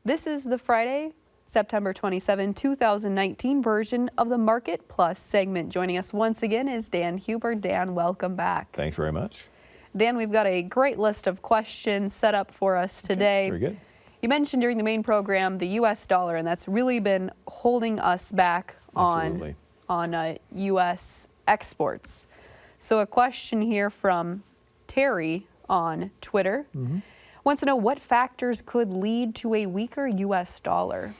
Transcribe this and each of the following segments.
This is the Friday, September 27, 2019 version of the Market Plus segment. Joining us once again is Dan Hueber. Dan, welcome back. Thanks very much. Dan, we've got a great list of questions set up for us today. Very good. You mentioned during the main program the U.S. dollar, and that's really been holding us back on U.S. exports. So a question here from Terry on Twitter wants to know what factors could lead to a weaker U.S. dollar.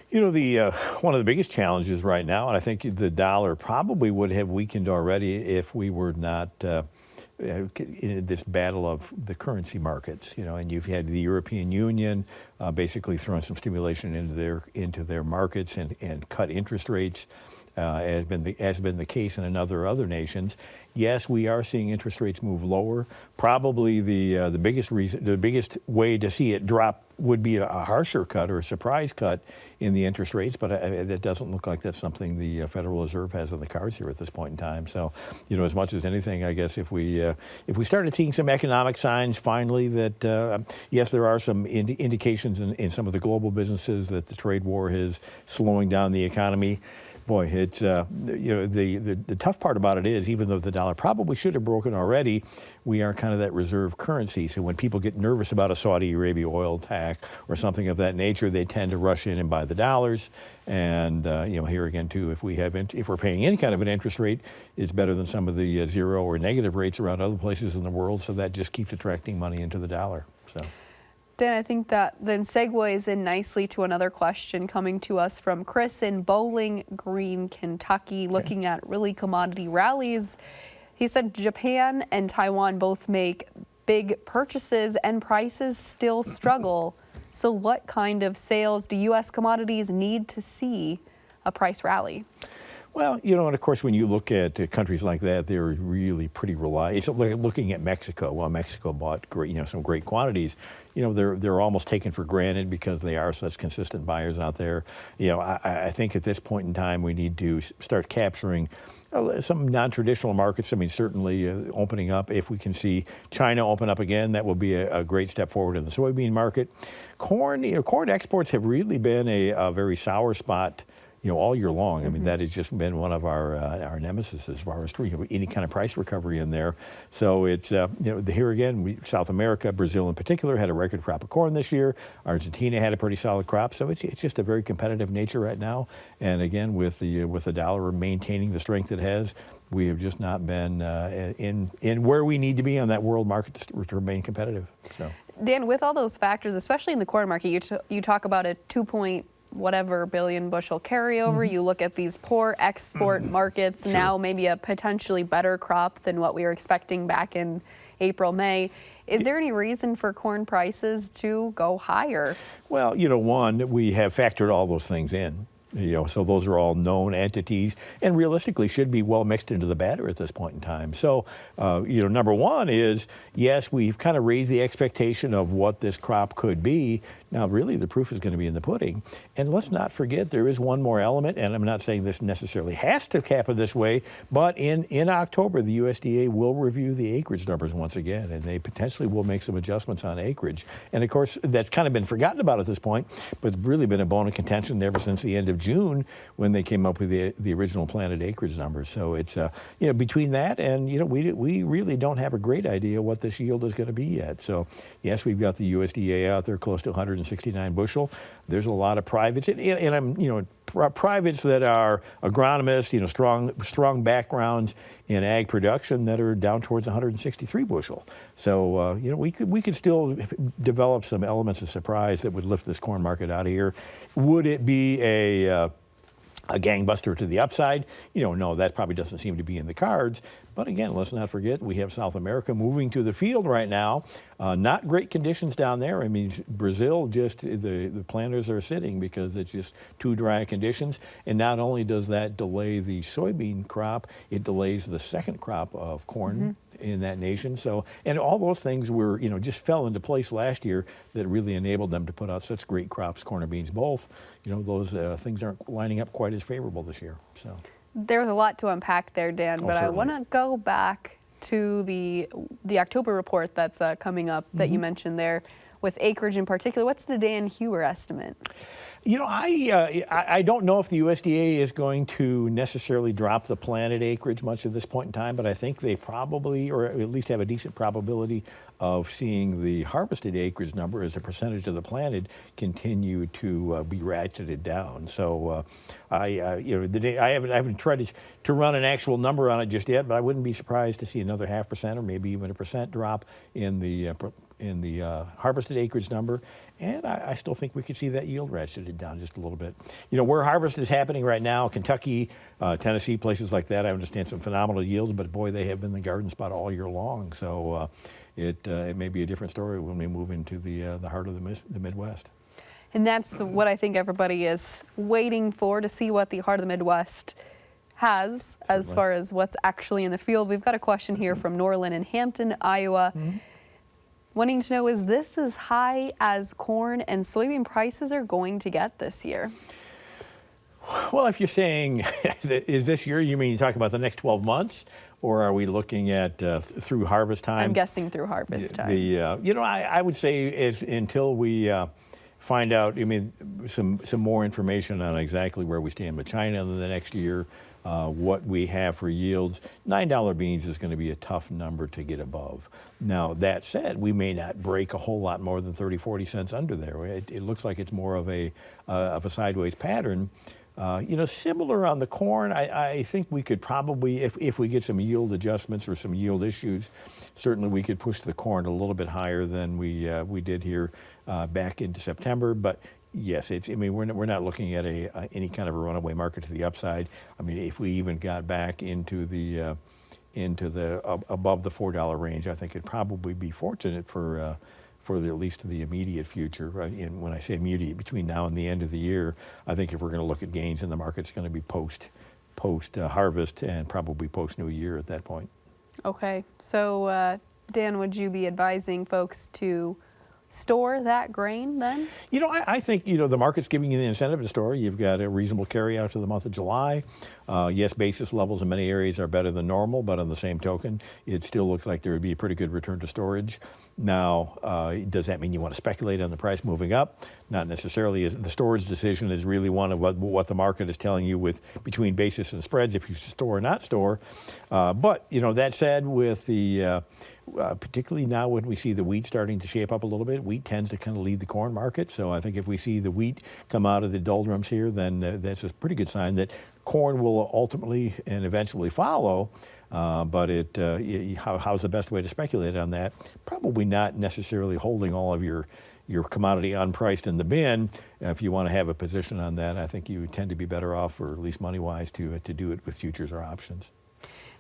You know, one of the biggest challenges right now, and I think the dollar probably would have weakened already if we were not in this battle of the currency markets, you know, and you've had the European Union basically throwing some stimulation into their markets and cut interest rates, as been the case in other nations. Yes, we are seeing interest rates move lower. Probably the biggest way to see it drop would be a harsher cut or a surprise cut in the interest rates, but it doesn't look like that's something the Federal Reserve has on the cards here at this point in time. So, you know, as much as anything, I guess if we started seeing some economic signs finally that yes, there are some indications in some of the global businesses that the trade war is slowing down the economy. Boy, it's you know, the tough part about it is, even though the dollar probably should have broken already, we are kind of that reserve currency. So when people get nervous about a Saudi Arabia oil attack or something of that nature, they tend to rush in and buy the dollars. And you know, here again too, if we're paying any kind of an interest rate, it's better than some of the zero or negative rates around other places in the world. So that just keeps attracting money into the dollar. So. Dan, I think that then segues in nicely to another question coming to us from Chris in Bowling Green, Kentucky, looking at really commodity rallies. He said Japan and Taiwan both make big purchases and prices still struggle. So what kind of sales do U.S. commodities need to see a price rally? Well, you know, and of course, when you look at countries like that, they're really pretty reliable. It's like looking at Mexico. Well, Mexico bought great, you know, some great quantities. You know, they're almost taken for granted because they are such consistent buyers out there. You know, I think at this point in time, we need to start capturing some non-traditional markets. I mean, certainly opening up. If we can see China open up again, that will be a great step forward in the soybean market. Corn, you know, corn exports have really been a very sour spot, you know, all year long. I mean, that has just been one of our nemesis as far as, you know, any kind of price recovery in there. So it's, you know, here again, South America, Brazil in particular, had a record crop of corn this year. Argentina had a pretty solid crop. So it's just a very competitive nature right now. And again, with the dollar maintaining the strength it has, we have just not been in where we need to be on that world market to remain competitive. So, Dan, with all those factors, especially in the corn market, you talk about a 2 whatever billion bushel carryover. You look at these poor export markets, now maybe a potentially better crop than what we were expecting back in April, May. Is there any reason for corn prices to go higher? Well, you know, one, we have factored all those things in. You know, so those are all known entities and realistically should be well mixed into the batter at this point in time. So, you know, number one is, yes, we've kind of raised the expectation of what this crop could be. Now, really, the proof is going to be in the pudding. And let's not forget, there is one more element, and I'm not saying this necessarily has to happen this way, but in October, the USDA will review the acreage numbers once again, and they potentially will make some adjustments on acreage. And of course, that's kind of been forgotten about at this point, but it's really been a bone of contention ever since the end of June when they came up with the original planted acreage numbers. So it's, you know, between that and, you know, we really don't have a great idea what this yield is going to be yet. So yes, we've got the USDA out there close to 169 bushel. There's a lot of privates, and I'm, you know, privates that are agronomists, you know, strong backgrounds in ag production that are down towards 163 bushel. So, you know, we could still develop some elements of surprise that would lift this corn market out of here. Would it be a gangbuster to the upside? You know, no, that probably doesn't seem to be in the cards. But again, let's not forget, we have South America moving to the field right now. Not great conditions down there. I mean, Brazil, just the planters are sitting because it's just too dry conditions. And not only does that delay the soybean crop, it delays the second crop of corn in that nation. So, and all those things were, you know, just fell into place last year that really enabled them to put out such great crops, corn and beans both. You know, those things aren't lining up quite as favorable this year. So there's a lot to unpack there, Dan, but I want to go back to the October report that's coming up that you mentioned there. with acreage in particular. What's the Dan Hueber estimate? You know, I don't know if the USDA is going to necessarily drop the planted acreage much at this point in time, but I think they probably, or at least have a decent probability of seeing the harvested acreage number as a percentage of the planted continue to be ratcheted down. So I haven't tried to run an actual number on it just yet, but I wouldn't be surprised to see another 0.5% or maybe even 1% drop in the harvested acreage number, and I still think we could see that yield ratcheted down just a little bit. You know, where harvest is happening right now, Kentucky, Tennessee, places like that, I understand some phenomenal yields, but boy, they have been the garden spot all year long. So it may be a different story when we move into the heart of the Midwest. And that's what I think everybody is waiting for, to see what the heart of the Midwest has as far as what's actually in the field. We've got a question here from Norland in Hampton, Iowa. Wanting to know, is this as high as corn and soybean prices are going to get this year? Well, if you're saying, is this year, you mean you talk about the next 12 months? Or are we looking at through harvest time? I'm guessing through harvest time. You know, I would say until we find out, I mean, some more information on exactly where we stand with China in the next year, what we have for yields, $9 beans is going to be a tough number to get above. Now, that said, we may not break a whole lot more than 30, 40 cents under there. It looks like it's more of a sideways pattern. You know, similar on the corn, I think we could probably, if we get some yield adjustments or some yield issues, certainly we could push the corn a little bit higher than we did here back into September. But yes, I mean, we're not looking at any kind of a runaway market to the upside. I mean, if we even got back into the above the $4 range, I think it'd probably be fortunate for at least the immediate future. Right? And when I say immediate, between now and the end of the year, I think if we're going to look at gains in the market, it's going to be post harvest and probably post New Year at that point. Okay, so Dan, would you be advising folks to store that grain then? You know, I think, you know, the market's giving you the incentive to store. You've got a reasonable carry out to the month of July. Yes, basis levels in many areas are better than normal, but on the same token, it still looks like there would be a pretty good return to storage. Now, does that mean you want to speculate on the price moving up? Not necessarily. The storage decision is really one of what the market is telling you with between basis and spreads, if you store or not store. But, you know, that said, with the particularly now when we see the wheat starting to shape up a little bit, wheat tends to kind of lead the corn market. So I think if we see the wheat come out of the doldrums here, then that's a pretty good sign that corn will ultimately and eventually follow. But how's the best way to speculate on that? Probably not necessarily holding all of your commodity unpriced in the bin. If you want to have a position on that, I think you tend to be better off, or at least money-wise, to do it with futures or options.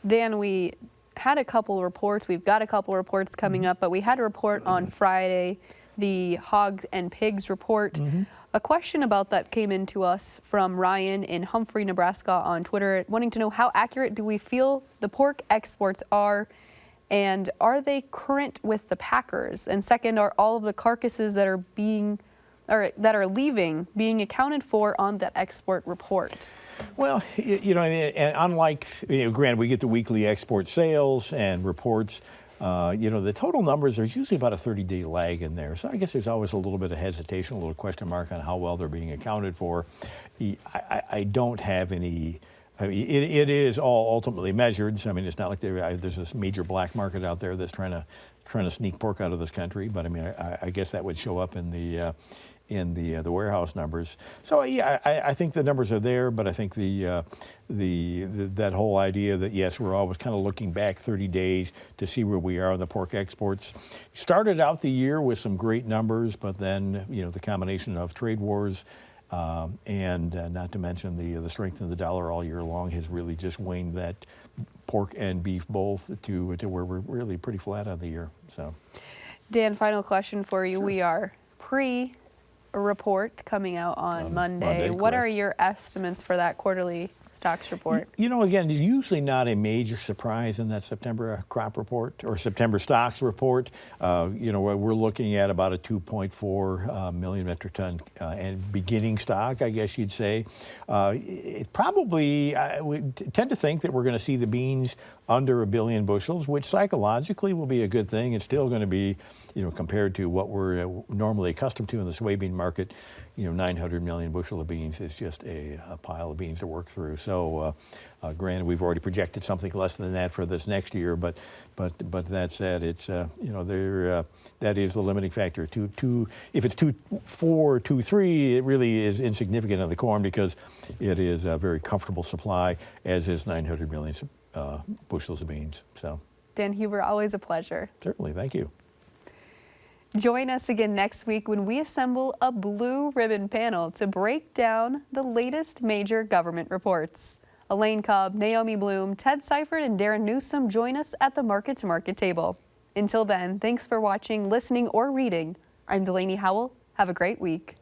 Dan, we had a couple reports. We've got a couple reports coming up, but we had a report on Friday, the hogs and pigs report. A question about that came in to us from Ryan in Humphrey, Nebraska on Twitter, wanting to know, how accurate do we feel the pork exports are, and are they current with the packers? And second, are all of the carcasses that are leaving being accounted for on that export report? Well, you know, and unlike, granted, we get the weekly export sales and reports. You know, the total numbers are usually about a 30-day lag in there. So I guess there's always a little bit of hesitation, a little question mark on how well they're being accounted for. I don't have any. I mean, it is all ultimately measured. So I mean, it's not like there's this major black market out there that's trying to sneak pork out of this country. But I mean, I guess that would show up in the warehouse numbers. So yeah, I think the numbers are there, but I think that whole idea that yes, we're always kind of looking back 30 days to see where we are on the pork exports. Started out the year with some great numbers, but then, you know, the combination of trade wars and not to mention the strength of the dollar all year long has really just waned that pork and beef both to where we're really pretty flat on the year. So, Dan, final question for you. Sure. We are a report coming out on Monday. What are your estimates for that quarterly stocks report. Again, usually not a major surprise in that September crop report or September stocks report. We're looking at about a 2.4 million metric ton and beginning stock, I guess you'd say. It probably, we tend to think that we're going to see the beans under 1 billion bushels, which psychologically will be a good thing. It's still going to be, compared to what we're normally accustomed to in the soybean market, 900 million bushel of beans is just a pile of beans to work through. So, granted, we've already projected something less than that for this next year, but that said, it's that is the limiting factor. If it's 2.4, 2.3, it really is insignificant on the corn because it is a very comfortable supply, as is 900 million bushels of beans. So, Dan Hueber, always a pleasure. Certainly, thank you. Join us again next week when we assemble a blue ribbon panel to break down the latest major government reports. Elaine Cobb, Naomi Bloom, Ted Seifert, and Darren Newsom join us at the Market to Market table. Until then, thanks for watching, listening, or reading. I'm Delaney Howell. Have a great week.